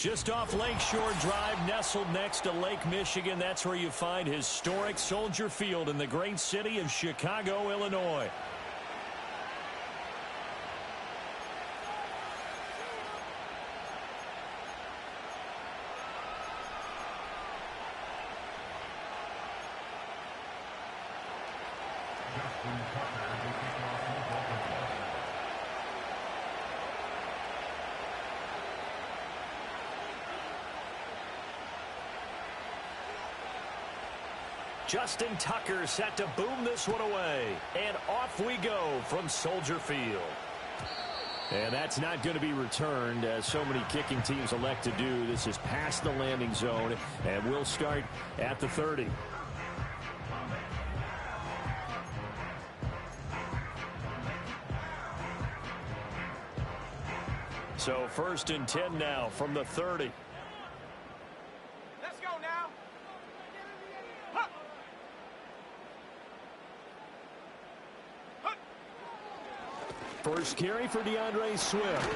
Just off Lakeshore Drive, nestled next to Lake Michigan. That's where you find historic Soldier Field in the great city of Chicago, Illinois. Justin Tucker set to boom this one away. And off we go from Soldier Field. And that's not going to be returned, as so many kicking teams elect to do. This is past the landing zone, and we'll start at the 30. So 1st and 10 now from the 30. First carry for DeAndre Swift.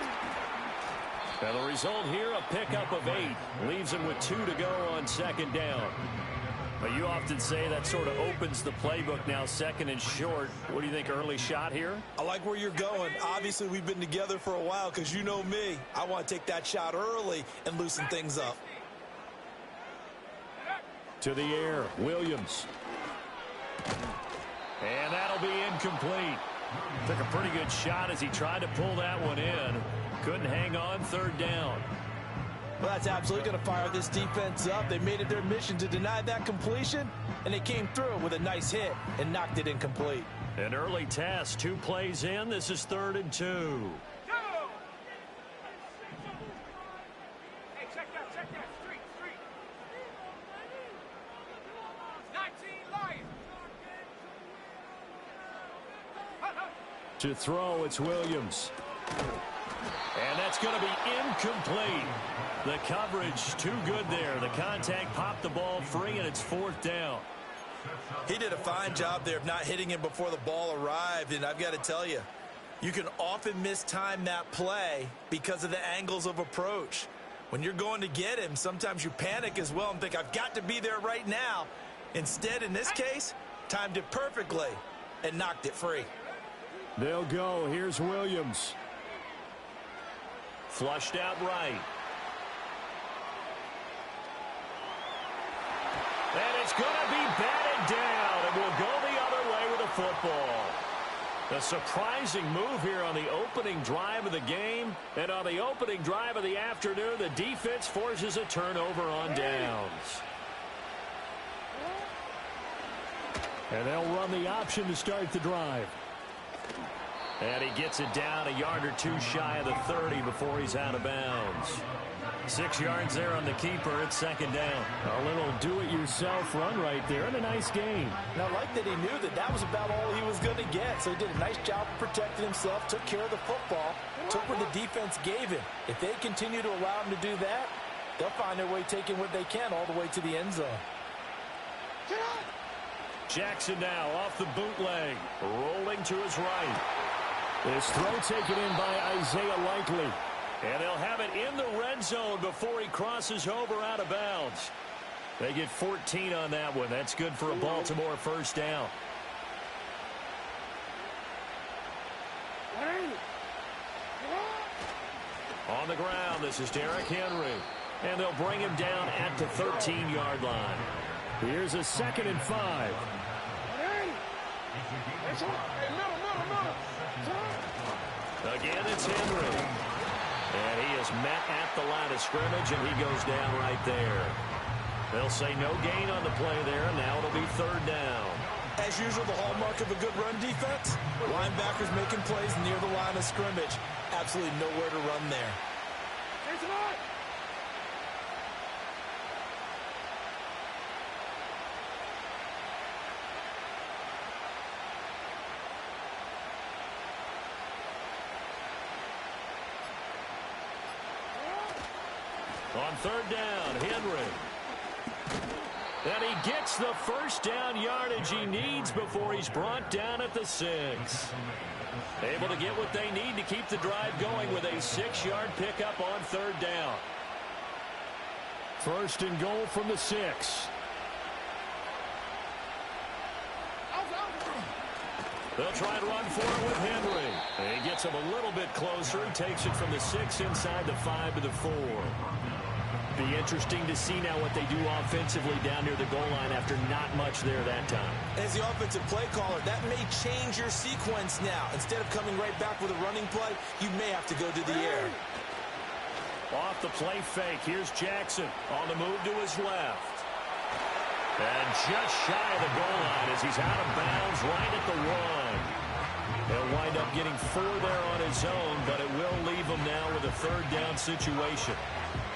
And the result here, a pickup of 8. Leaves him with 2 to go on 2nd down. But you often say that sort of opens the playbook now, 2nd and short. What do you think, early shot here? I like where you're going. Obviously, we've been together for a while because you know me. I want to take that shot early and loosen things up. To the air, Williams. And that'll be incomplete. Took a pretty good shot as he tried to pull that one in. Couldn't hang on, 3rd down. Well, that's absolutely going to fire this defense up. They made it their mission to deny that completion, and they came through with a nice hit and knocked it incomplete. An early test, 2 plays in. This is 3rd and 2. To throw, it's Williams. And that's going to be incomplete. The coverage too good there. The contact popped the ball free, and it's 4th down. He did a fine job there of not hitting him before the ball arrived, and I've got to tell you, you can often mistime that play because of the angles of approach. When you're going to get him, sometimes you panic as well and think, I've got to be there right now. Instead, in this case, timed it perfectly and knocked it free. They'll go. Here's Williams. Flushed out right. And it's going to be batted down, and we'll go the other way with the football. A surprising move here on the opening drive of the game. And on the opening drive of the afternoon, the defense forces a turnover on downs. And they'll run the option to start the drive. And he gets it down a yard or 2 shy of the 30 before he's out of bounds. 6 yards there on the keeper. It's 2nd down. A little do-it-yourself run right there, and a nice gain. And I like that he knew that that was about all he was going to get. So he did a nice job protecting himself, took care of the football, took what the defense gave him. If they continue to allow him to do that, they'll find their way taking what they can all the way to the end zone. Jackson now off the bootleg, rolling to his right. This throw taken in by Isaiah Likely. And they'll have it in the red zone before he crosses over out of bounds. They get 14 on that one. That's good for a Baltimore 1st down. On the ground, this is Derrick Henry. And they'll bring him down at the 13-yard line. Here's a 2nd and 5. Again, it's Henry. And he is met at the line of scrimmage, and he goes down right there. They'll say no gain on the play there. Now it'll be 3rd down. As usual, the hallmark of a good run defense, linebackers making plays near the line of scrimmage. Absolutely nowhere to run there. On 3rd down, Henry. And he gets the 1st down yardage he needs before he's brought down at the 6. Able to get what they need to keep the drive going with a 6-yard pickup on 3rd down. First and goal from the 6. They'll try and run for it with Henry. He gets him a little bit closer. He takes it from the 6 inside the 5 to the 4. Be interesting to see now what they do offensively down near the goal line after not much there that time. As the offensive play caller, that may change your sequence now. Instead of coming right back with a running play, you may have to go to the air. Off the play fake. Here's Jackson on the move to his left. And just shy of the goal line as he's out of bounds right at the 1. He'll wind up getting 4 there on his own, but it will leave him now with a third down situation.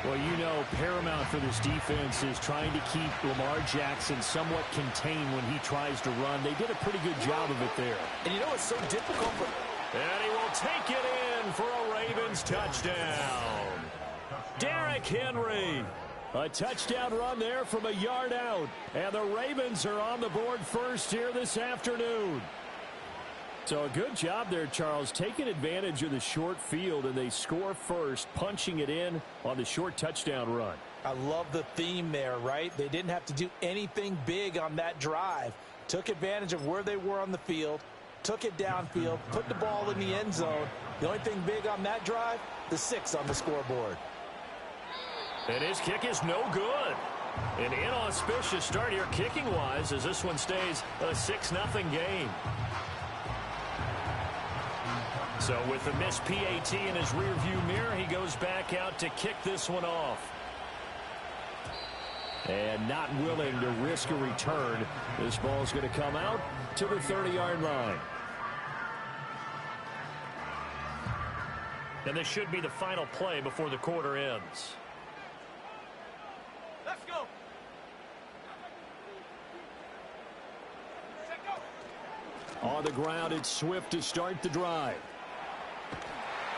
Well, you know, paramount for this defense is trying to keep Lamar Jackson somewhat contained when he tries to run. They did a pretty good job of it there. And you know it's so difficult for... And he will take it in for a Ravens touchdown. Derrick Henry. A touchdown run there from a yard out. And the Ravens are on the board first here this afternoon. So a good job there, Charles, taking advantage of the short field, and they score first, punching it in on the short touchdown run. I love the theme there, right? They didn't have to do anything big on that drive. Took advantage of where they were on the field, took it downfield, put the ball in the end zone. The only thing big on that drive, the 6 on the scoreboard. And his kick is no good. An inauspicious start here kicking-wise as this one stays a 6-0 game. So with the missed PAT in his rearview mirror, he goes back out to kick this one off. And not willing to risk a return. This ball's going to come out to the 30-yard line. And this should be the final play before the quarter ends. Let's go. On the ground, it's Swift to start the drive.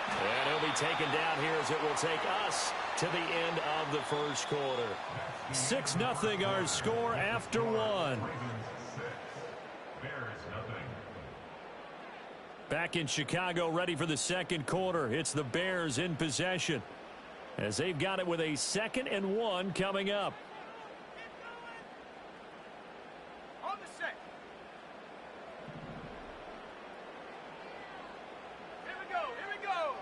And he'll be taken down here as it will take us to the end of the first quarter. 6-0 our score after 1. Back in Chicago, ready for the second quarter. It's the Bears in possession as they've got it with a 2nd and 1 coming up. On the set. Here we go. Here we go.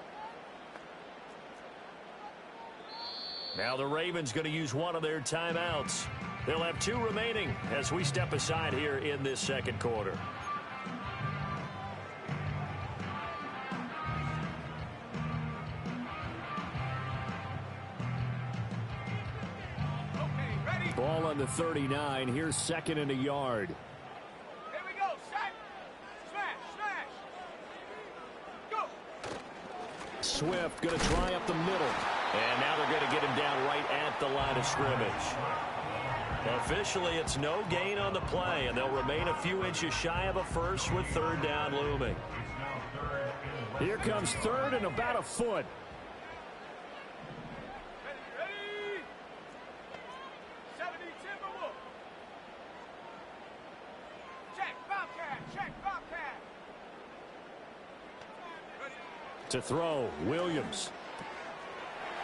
Now the Ravens going to use one of their timeouts. They'll have 2 remaining as we step aside here in this second quarter. Okay, ready. Ball on the 39. Here's 2nd and a yard. Here we go. Set. Smash. Smash. Go. Swift going to try up the middle. And now they're going to get him down right at the line of scrimmage. Officially, it's no gain on the play, and they'll remain a few inches shy of a first with 3rd down looming. Here comes 3rd and about a foot. Ready. 70 Timberwolf. Check Bobcat. Check Bobcat. Ready. To throw, Williams.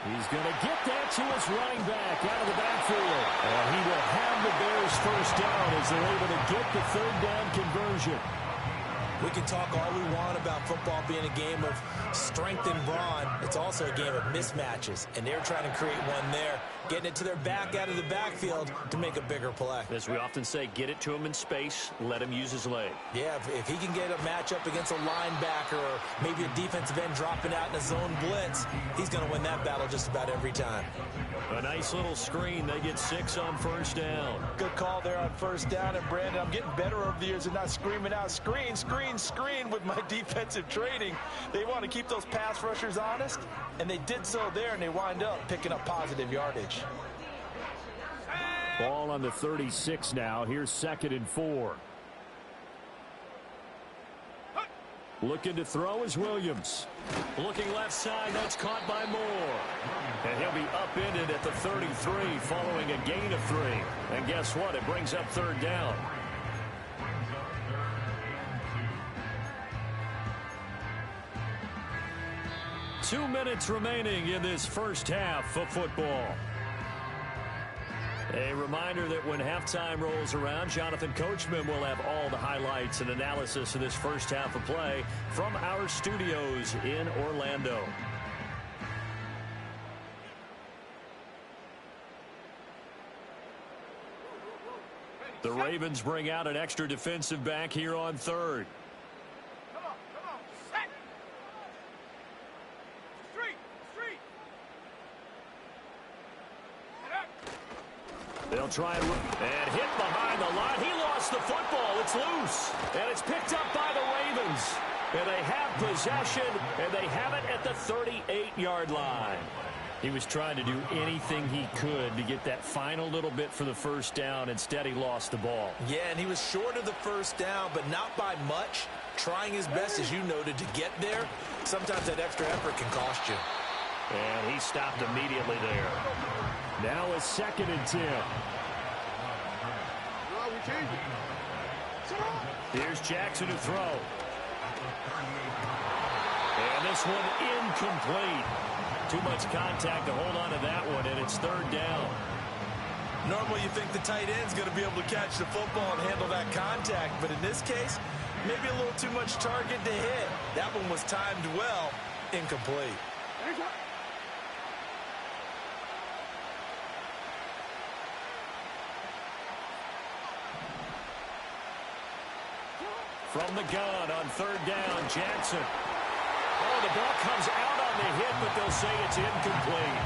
He's going to get that to his running back out of the backfield. And he will have the Bears first down as they're able to get the 3rd down conversion. We can talk all we want about football being a game of strength and brawn. It's also a game of mismatches, and they're trying to create one there, getting it to their back out of the backfield to make a bigger play. As we often say, get it to him in space, let him use his leg. Yeah, if he can get a matchup against a linebacker or maybe a defensive end dropping out in a zone blitz, he's going to win that battle just about every time. A nice little screen. They get 6 on first down. Good call there on first down. And, Brandon, I'm getting better over the years and not screaming out, screen, screen, screen with my defensive training. They want to keep those pass rushers honest, and they did so there, and they wind up picking up positive yardage. Ball on the 36 now. Here's 2nd and 4. Looking to throw is Williams. Looking left side, that's caught by Moore. And he'll be upended at the 33 following a gain of 3. And guess what? It brings up 3rd down. Two minutes remaining in this first half of football. A reminder that when halftime rolls around, Jonathan Coachman will have all the highlights and analysis of this first half of play from our studios in Orlando. The Ravens bring out an extra defensive back here on third. Come on, set. Street. They'll try and hit behind the line. He lost the football. It's loose. And it's picked up by the Ravens. And they have possession, and they have it at the 38-yard line. He was trying to do anything he could to get that final little bit for the first down. Instead, he lost the ball. Yeah, and he was short of the first down, but not by much. Trying his best, as you noted, to get there. Sometimes that extra effort can cost you. And he stopped immediately there. Now a 2nd and 10. Here's Jackson to throw. And this one incomplete. Too much contact to hold on to that one, and it's 3rd down. Normally you think the tight end's going to be able to catch the football and handle that contact, but in this case, maybe a little too much target to hit. That one was timed well, incomplete. From the gun on 3rd down, Jackson. Oh, the ball comes out on the hit, but they'll say it's incomplete.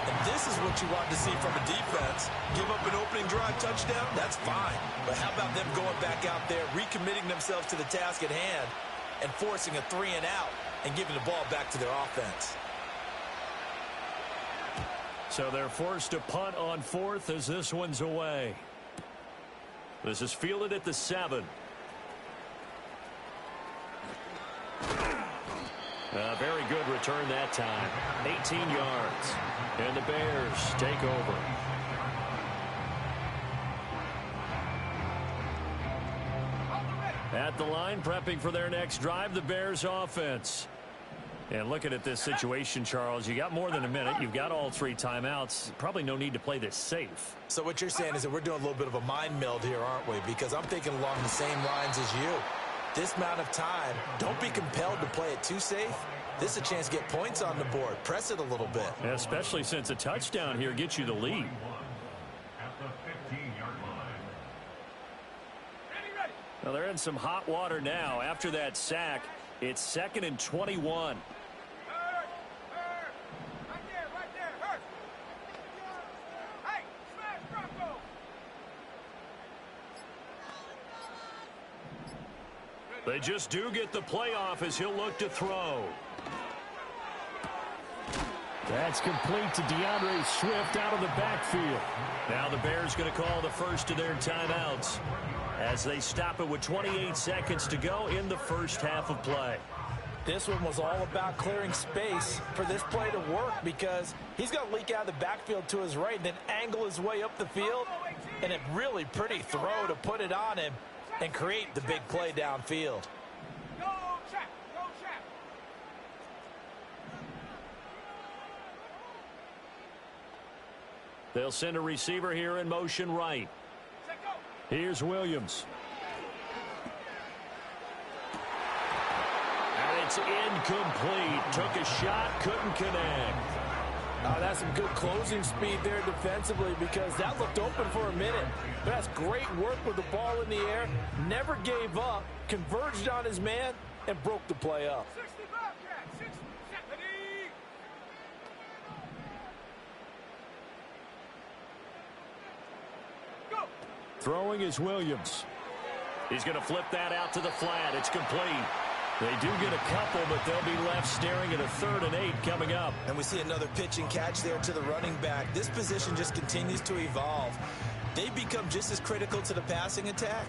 And this is what you want to see from a defense. Give up an opening drive touchdown, that's fine. But how about them going back out there, recommitting themselves to the task at hand, and forcing a 3 and out, and giving the ball back to their offense. So they're forced to punt on 4th as this one's away. This is fielded at the 7. A very good return that time. 18 yards. And the Bears take over. At the line, prepping for their next drive, the Bears offense. And looking at this situation, Charles, you got more than a minute. You've got all 3 timeouts. Probably no need to play this safe. So what you're saying is that we're doing a little bit of a mind meld here, aren't we? Because I'm thinking along the same lines as you. This amount of time, don't be compelled to play it too safe. This is a chance to get points on the board. Press it a little bit. Especially since a touchdown here gets you the lead. Well, they're in some hot water now. After that sack, it's 2nd and 21. Right there, Hurt. Hey, smash Bronco. They just do get the playoff as he'll look to throw. That's complete to DeAndre Swift out of the backfield. Now the Bears going to call the first of their timeouts as they stop it with 28 seconds to go in the first half of play. This one was all about clearing space for this play to work because he's going to leak out of the backfield to his right and then angle his way up the field. And a really pretty throw to put it on him and create the big play downfield. Go check. They'll send a receiver here in motion right. Set, go. Here's Williams. And it's incomplete. Took a shot, couldn't connect. That's some good closing speed there defensively because that looked open for a minute. But that's great work with the ball in the air. Never gave up, converged on his man, and broke the play up. 60 Bobcat, 60, 70. Go. Throwing is Williams. He's going to flip that out to the flat. It's complete. They do get a couple, but they'll be left staring at a 3rd and 8 coming up. And we see another pitch and catch there to the running back. This position just continues to evolve. They become just as critical to the passing attack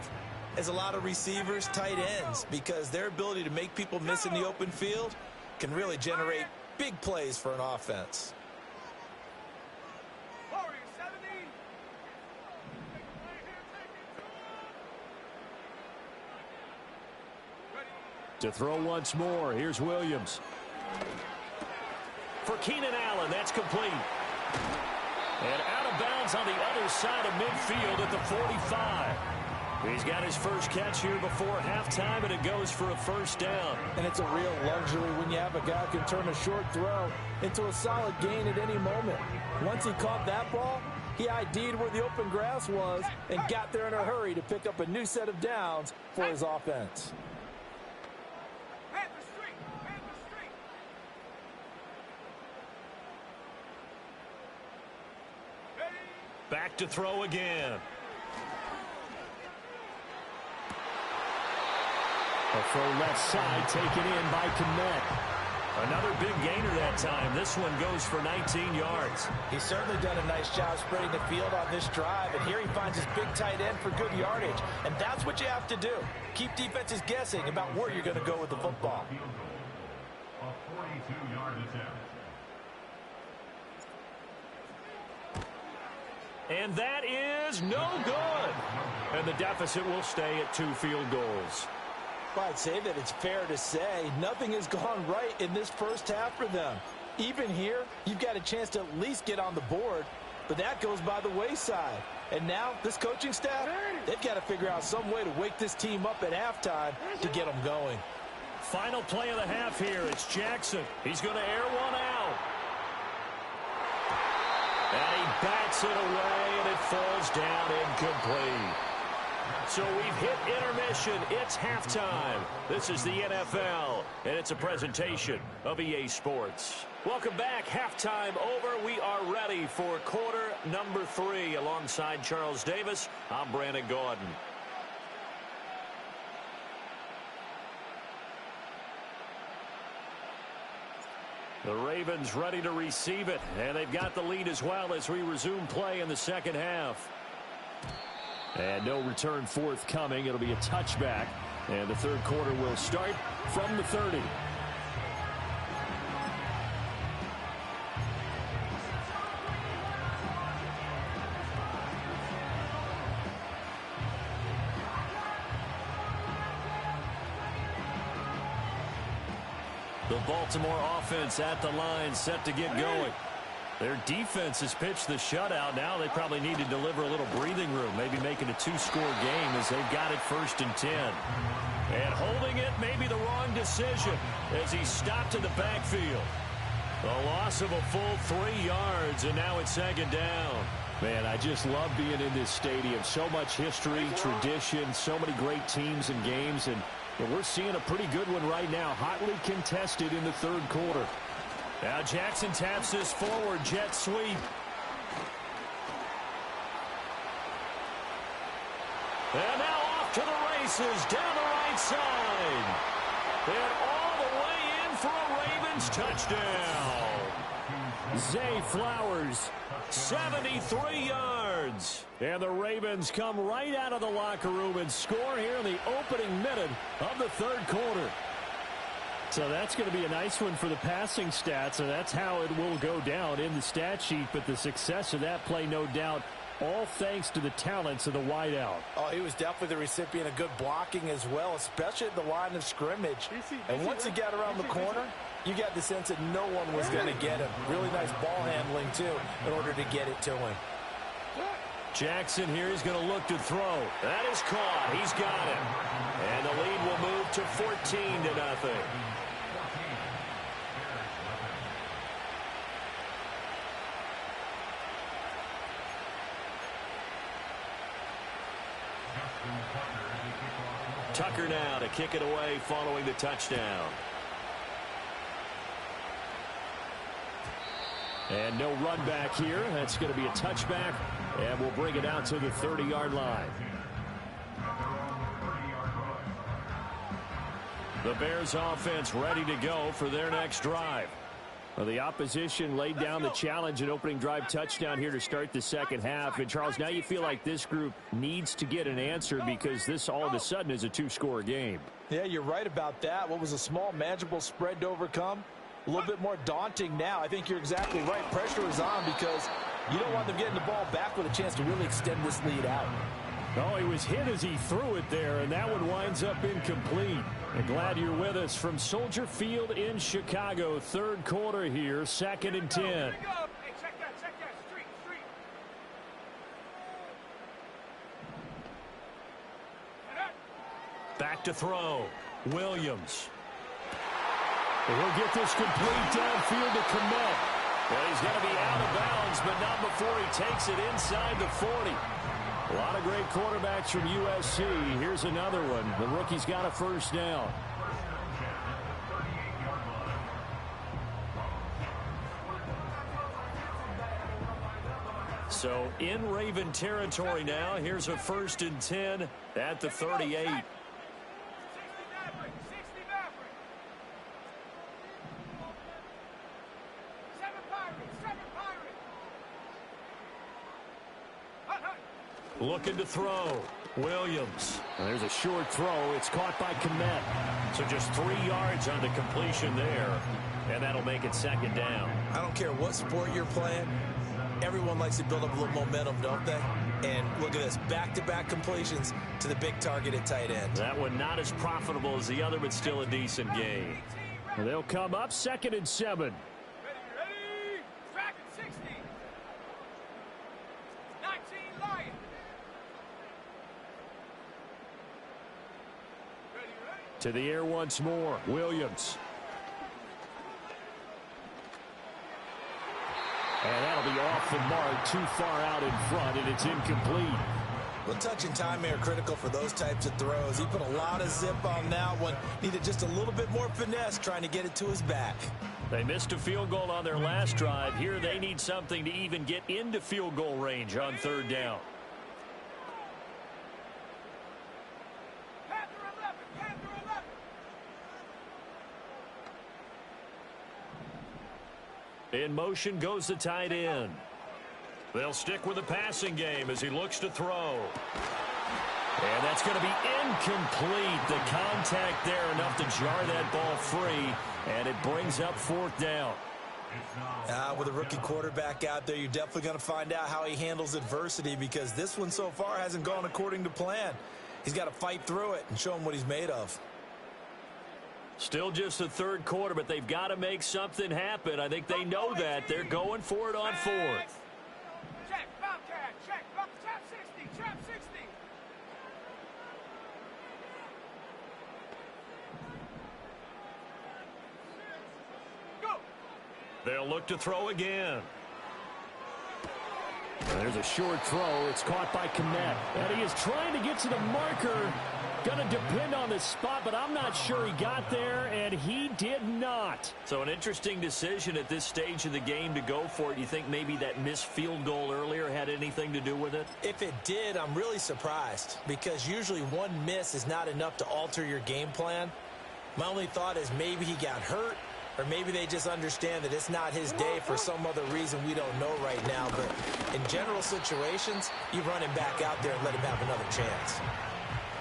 as a lot of receivers, tight ends, because their ability to make people miss in the open field can really generate big plays for an offense. 40, 70. To throw once more, here's Williams. For Keenan Allen, that's complete. And out of bounds on the other side of midfield at the 45. He's got his first catch here before halftime, and it goes for a first down. And it's a real luxury when you have a guy who can turn a short throw into a solid gain at any moment. Once he caught that ball, he ID'd where the open grass was and got there in a hurry to pick up a new set of downs for his offense. Man the street! Man the street! Ready? Back to throw again. A throw left side taken in by Kmet. Another big gainer that time. This one goes for 19 yards. He's certainly done a nice job spreading the field on this drive, and here he finds his big tight end for good yardage. And that's what you have to do. Keep defenses guessing about where you're going to go with the football. A 42-yard attempt. And that is no good. And the deficit will stay at 2 field goals. Well, I'd say that it's fair to say nothing has gone right in this first half for them. Even here, you've got a chance to at least get on the board, but that goes by the wayside. And now, this coaching staff, they've got to figure out some way to wake this team up at halftime to get them going. Final play of the half here. It's Jackson. He's going to air one out. And he bats it away, and it falls down incomplete. So we've hit intermission. It's halftime. This is the NFL, and it's a presentation of EA Sports. Welcome back. Halftime over. We are ready for quarter number 3. Alongside Charles Davis, I'm Brandon Gordon. The Ravens ready to receive it, and they've got the lead as well as we resume play in the second half. And no return forthcoming. It'll be a touchback. And the third quarter will start from the 30. The Baltimore offense at the line, set to get going. Their defense has pitched the shutout. Now they probably need to deliver a little breathing room, maybe make it a 2-score game as they've got it 1st and 10. And holding it may be the wrong decision as he stopped in the backfield. A loss of a full 3 yards, and now it's 2nd down. Man, I just love being in this stadium. So much history, tradition, so many great teams and games, and we're seeing a pretty good one right now, hotly contested in the third quarter. Now Jackson taps this forward jet sweep. And now off to the races down the right side. And all the way in for a Ravens touchdown. Zay Flowers, 73 yards. And the Ravens come right out of the locker room and score here in the opening minute of the third quarter. So that's going to be a nice one for the passing stats, and that's how it will go down in the stat sheet. But the success of that play, no doubt, all thanks to the talents of the wideout. Oh, he was definitely the recipient of good blocking as well, especially at the line of scrimmage. And once he got around the corner, you got the sense that no one was going to get him. Really nice ball handling, too, in order to get it to him. Jackson here is going to look to throw. That is caught. He's got it. And the lead will move to 14-0. Tucker now to kick it away following the touchdown. And no run back here. That's going to be a touchback, and we'll bring it out to the 30-yard line. The Bears offense ready to go for their next drive. Well, the opposition laid down the challenge, an opening drive touchdown here to start the second half. And, Charles, now you feel like this group needs to get an answer because this all of a sudden is a 2-score game. Yeah, you're right about that. What was a small, manageable spread to overcome? A little bit more daunting now. I think you're exactly right. Pressure is on because you don't want them getting the ball back with a chance to really extend this lead out. Oh, he was hit as he threw it there, and that one winds up incomplete. And glad you're with us from Soldier Field in Chicago. Third quarter here, 2nd and 10. Hey, check that, street. Back to throw. Williams. He'll get this complete downfield to Komet. Well, he's going to be out of bounds, but not before he takes it inside the 40. A lot of great quarterbacks from USC. Here's another one. The rookie's got a first down. So in Raven territory now. Here's a 1st and 10 at the 38. 60 Looking to throw. Williams. And there's a short throw. It's caught by Komet. So just 3 yards on the completion there. And that'll make it 2nd down. I don't care what sport you're playing. Everyone likes to build up a little momentum, don't they? And look at this, back-to-back completions to the big target at tight end. That one not as profitable as the other, but still a decent game. And they'll come up 2nd and 7. Ready? Track at 60. 19 Lions. Ready? To the air once more. Williams. And that'll be off the mark, too far out in front, and it's incomplete. Well, touch and time are critical for those types of throws. He put a lot of zip on that one. Needed just a little bit more finesse trying to get it to his back. They missed a field goal on their last drive. Here they need something to even get into field goal range on 3rd down. Panther 11. Panther 11. In motion goes the tight end. They'll stick with the passing game as he looks to throw. And that's going to be incomplete. The contact there enough to jar that ball free, and it brings up 4th down. With a rookie quarterback out there, you're definitely going to find out how he handles adversity, because this one so far hasn't gone according to plan. He's got to fight through it and show him what he's made of. Still just the 3rd quarter, but they've got to make something happen. I think they know that. They're going for it on 4th. Check, Bobcat, check, trap 60, trap 60. Go. They'll look to throw again. And there's a short throw. It's caught by Komet. And he is trying to get to the marker. Going to depend on the spot, but I'm not sure he got there, and he did not. So an interesting decision at this stage of the game to go for it. You think maybe that missed field goal earlier had anything to do with it? If it did, I'm really surprised, because usually one miss is not enough to alter your game plan. My only thought is maybe he got hurt, or maybe they just understand that it's not his day for some other reason we don't know right now. But in general situations, you run him back out there and let him have another chance.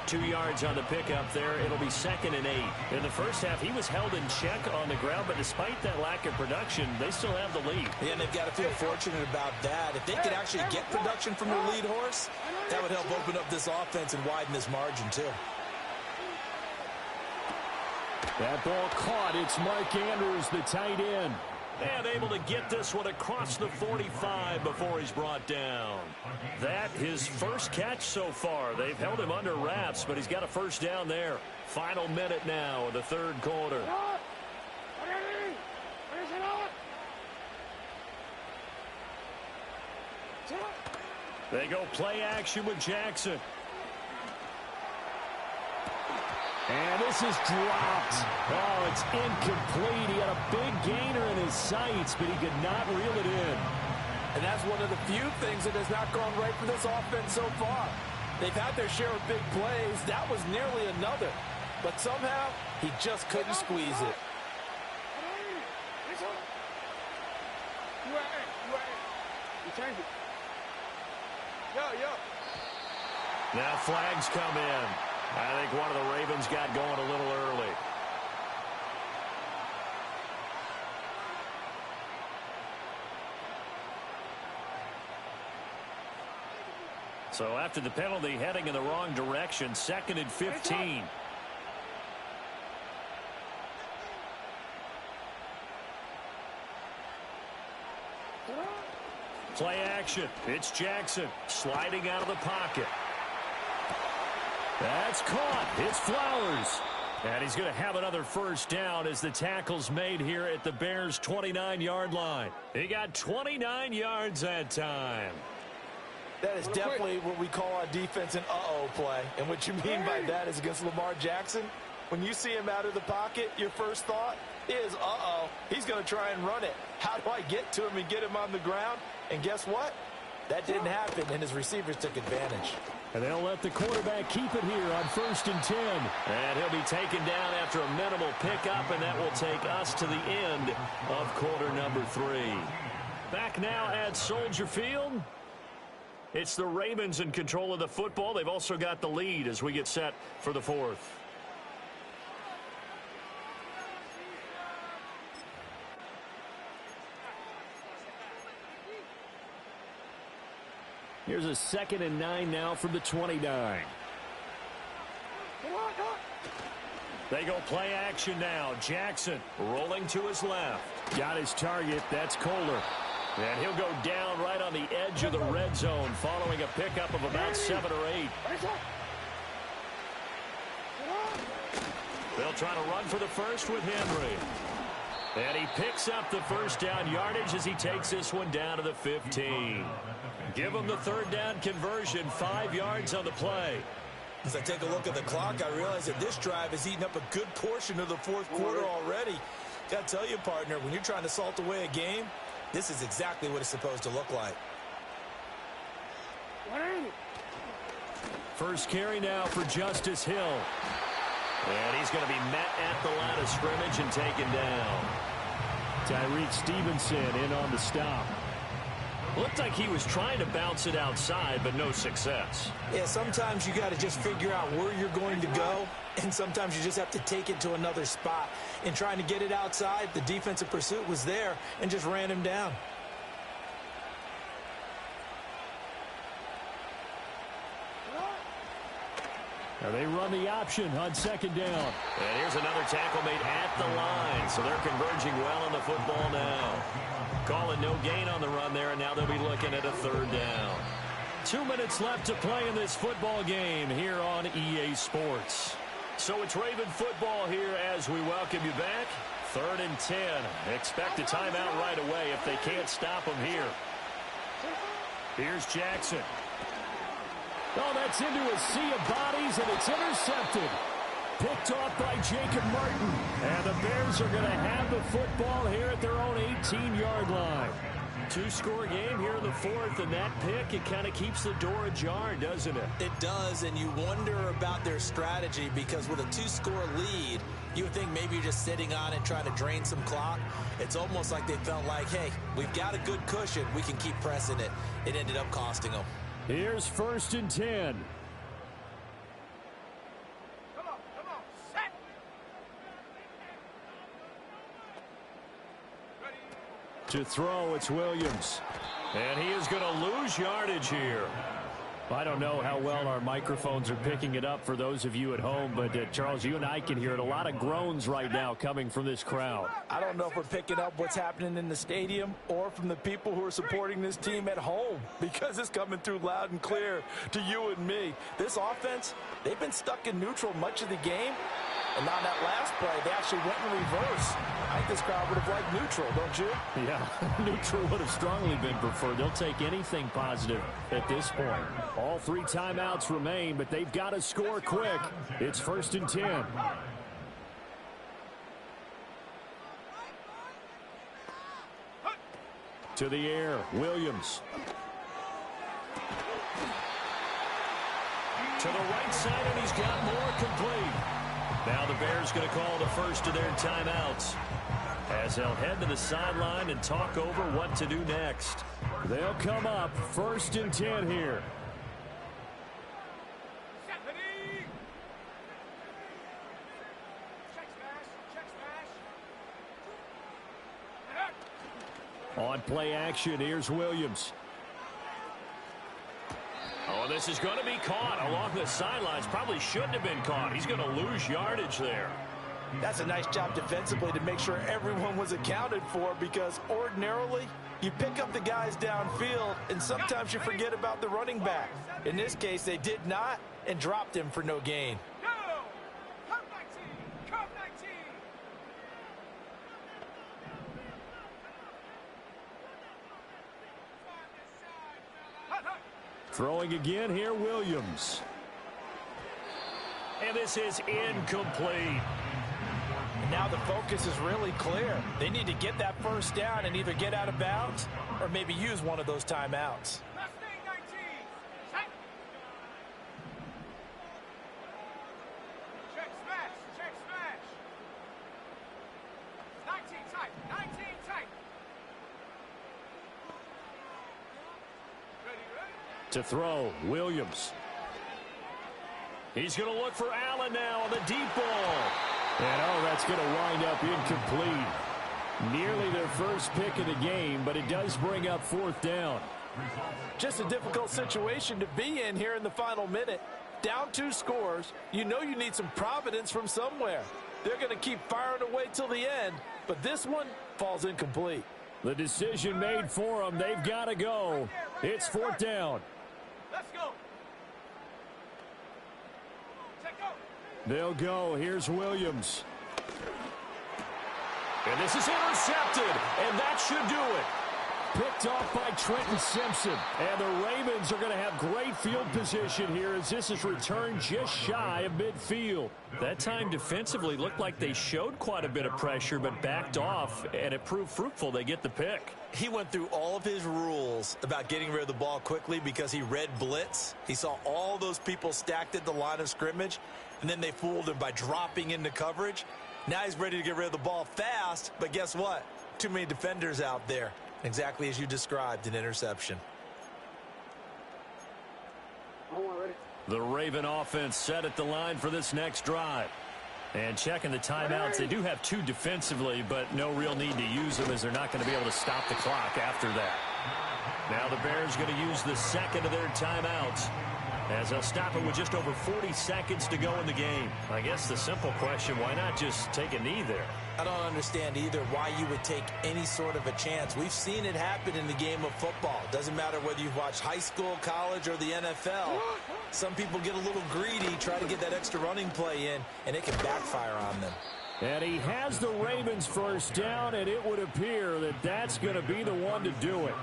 2 yards on the pickup there. It'll be 2nd and 8. In the first half, he was held in check on the ground, but despite that lack of production, they still have the lead. Yeah, and they've got to feel fortunate about that. If they could actually get production from their lead horse, that would help open up this offense and widen this margin, too. That ball caught. It's Mark Andrews, the tight end. And able to get this one across the 45 before he's brought down. That his first catch so far. They've held him under wraps, but he's got a first down there. Final minute now in the 3rd quarter. They go play action with Jackson. And this is dropped. Oh, it's incomplete. He had a big gainer in his sights, but he could not reel it in. And that's one of the few things that has not gone right for this offense so far. They've had their share of big plays. That was nearly another. But somehow, he just couldn't squeeze it. You change it. Yo. Now flags come in. I think one of the Ravens got going a little early. So after the penalty, heading in the wrong direction, 2nd and 15. Play action. It's Jackson sliding out of the pocket. That's caught. It's Flowers. And he's going to have another first down as the tackle's made here at the Bears' 29-yard line. He got 29 yards that time. That is definitely what we call our defense an uh-oh play. And what you mean by that is against Lamar Jackson, when you see him out of the pocket, your first thought is, uh-oh, he's going to try and run it. How do I get to him and get him on the ground? And guess what? That didn't happen, and his receivers took advantage. And they'll let the quarterback keep it here on 1st and 10. And he'll be taken down after a minimal pickup, and that will take us to the end of quarter number 3. Back now at Soldier Field. It's the Ravens in control of the football. They've also got the lead as we get set for the 4th. Here's a 2nd and 9 now from the 29. They go play action now. Jackson rolling to his left. Got his target. That's Kohler. And he'll go down right on the edge of the red zone following a pickup of about 7 or 8. They'll try to run for the first with Henry. And he picks up the first down yardage as he takes this one down to the 15. Give him the 3rd down conversion, 5 yards on the play. As I take a look at the clock, I realize that this drive has eaten up a good portion of the 4th quarter already. Got to tell you, partner, when you're trying to salt away a game, this is exactly what it's supposed to look like. First carry now for Justice Hill. And he's going to be met at the line of scrimmage and taken down. Tyreek Stevenson in on the stop. Looked like he was trying to bounce it outside, but no success. Yeah, sometimes you got to just figure out where you're going to go, and sometimes you just have to take it to another spot. In trying to get it outside, the defensive pursuit was there and just ran him down. Now they run the option on 2nd down. And here's another tackle made at the line, so they're converging well on the football now. Calling no gain on the run there, and now they'll be looking at a 3rd down. 2 minutes left to play in this football game here on EA Sports. So it's Raven football here as we welcome you back. 3rd and 10. Expect a timeout right away if they can't stop them here. Here's Jackson. Oh, that's into a sea of bodies, and it's intercepted. Picked off by Jacob Martin. And the Bears are going to have the football here at their own 18-yard line. 2-score game here in the 4th, and that pick, it kind of keeps the door ajar, doesn't it? It does, and you wonder about their strategy because with a 2-score lead, you would think maybe you're just sitting on it trying to drain some clock. It's almost like they felt like, hey, we've got a good cushion. We can keep pressing it. It ended up costing them. Here's 1st and 10. Come on, set. To throw, it's Williams. And he is going to lose yardage here. I don't know how well our microphones are picking it up for those of you at home, but Charles, you and I can hear it. A lot of groans right now coming from this crowd. I don't know if we're picking up what's happening in the stadium or from the people who are supporting this team at home, because it's coming through loud and clear to you and me. This offense, they've been stuck in neutral much of the game, and on that last play, they actually went in reverse. I think this crowd would have liked neutral, don't you? Yeah, neutral would have strongly been preferred. They'll take anything positive at this point. All 3 timeouts remain, but they've got to score quick. It's 1st and 10. To the air, Williams. To the right side, and he's got more complete. Now the Bears going to call the first of their timeouts as they'll head to the sideline and talk over what to do next. They'll come up 1st and 10 here. On play action, here's Williams. Oh, this is going to be caught along the sidelines. Probably shouldn't have been caught. He's going to lose yardage there. That's a nice job defensively to make sure everyone was accounted for, because ordinarily you pick up the guys downfield and sometimes you forget about the running back. In this case, they did not, and dropped him for no gain. Go! Come 19! Come 19! Throwing again here, Williams. And this is incomplete. And now the focus is really clear. They need to get that first down and either get out of bounds or maybe use one of those timeouts. Last thing, 19! Set! Check smash! Check smash! 19 tight! 19 tight! Ready, ready? To throw, Williams. He's going to look for Allen now on the deep ball. And that's going to wind up incomplete. Nearly their first pick of the game, but it does bring up fourth down. Just a difficult situation to be in here in the final minute. Down 2 scores, you know you need some providence from somewhere. They're going to keep firing away till the end, but this one falls incomplete. The decision made for them. They've got to go. It's fourth down. Let's go! Check go! They'll go. Here's Williams. And this is intercepted, and that should do it. Picked off by Trenton Simpson. And the Ravens are going to have great field position here as this is returned just shy of midfield. That time defensively looked like they showed quite a bit of pressure but backed off, and it proved fruitful. They get the pick. He went through all of his rules about getting rid of the ball quickly because he read blitz. He saw all those people stacked at the line of scrimmage, and then they fooled him by dropping into coverage. Now he's ready to get rid of the ball fast, but guess what? Too many defenders out there. Exactly as you described, an interception. The Raven offense set at the line for this next drive. And checking the timeouts, they do have 2 defensively, but no real need to use them as they're not going to be able to stop the clock after that. Now the Bears going to use the second of their timeouts as they'll stop it with just over 40 seconds to go in the game. I guess the simple question, why not just take a knee there? I don't understand either why you would take any sort of a chance. We've seen it happen in the game of football. Doesn't matter whether you've watched high school, college, or the NFL. Some people get a little greedy, try to get that extra running play in, and it can backfire on them. And he has the Ravens first down, and it would appear that that's going to be the one to do it.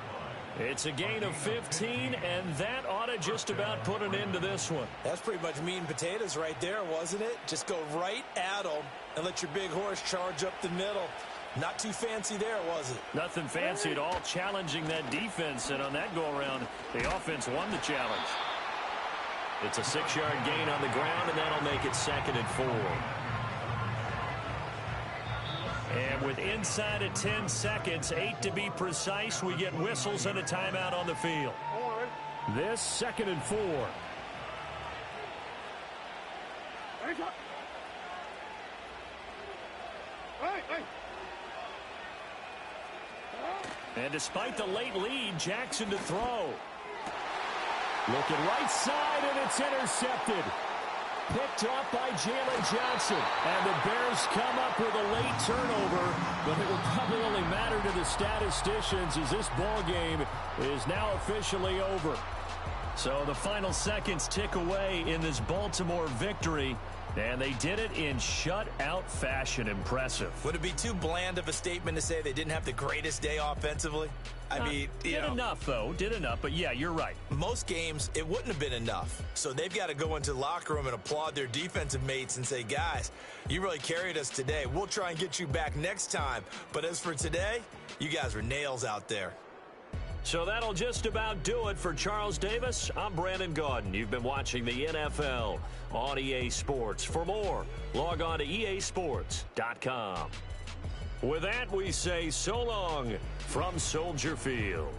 It's a gain of 15, and that ought to just about put an end to this one. That's pretty much meat and potatoes right there, wasn't it? Just go right at them and let your big horse charge up the middle. Not too fancy there, was it? Nothing fancy at all, challenging that defense, and on that go-around, the offense won the challenge. It's a 6-yard gain on the ground, and that'll make it 2nd and 4. And with inside of 10 seconds, 8 to be precise, we get whistles and a timeout on the field. This 2nd and 4. And despite the late lead, Jackson to throw. Looking right side, and it's intercepted. Picked off by Jalen Johnson. And the Bears come up with a late turnover, but it will probably only matter to the statisticians as this ball game is now officially over. So the final seconds tick away in this Baltimore victory, and they did it in shutout fashion. Impressive. Would it be too bland of a statement to say they didn't have the greatest day offensively? I mean, did enough, though. Did enough, but yeah, you're right. Most games, it wouldn't have been enough. So they've got to go into the locker room and applaud their defensive mates and say, guys, you really carried us today. We'll try and get you back next time. But as for today, you guys were nails out there. So that'll just about do it for Charles Davis. I'm Brandon Gaudin. You've been watching the NFL on EA Sports. For more, log on to easports.com. With that, we say so long from Soldier Field.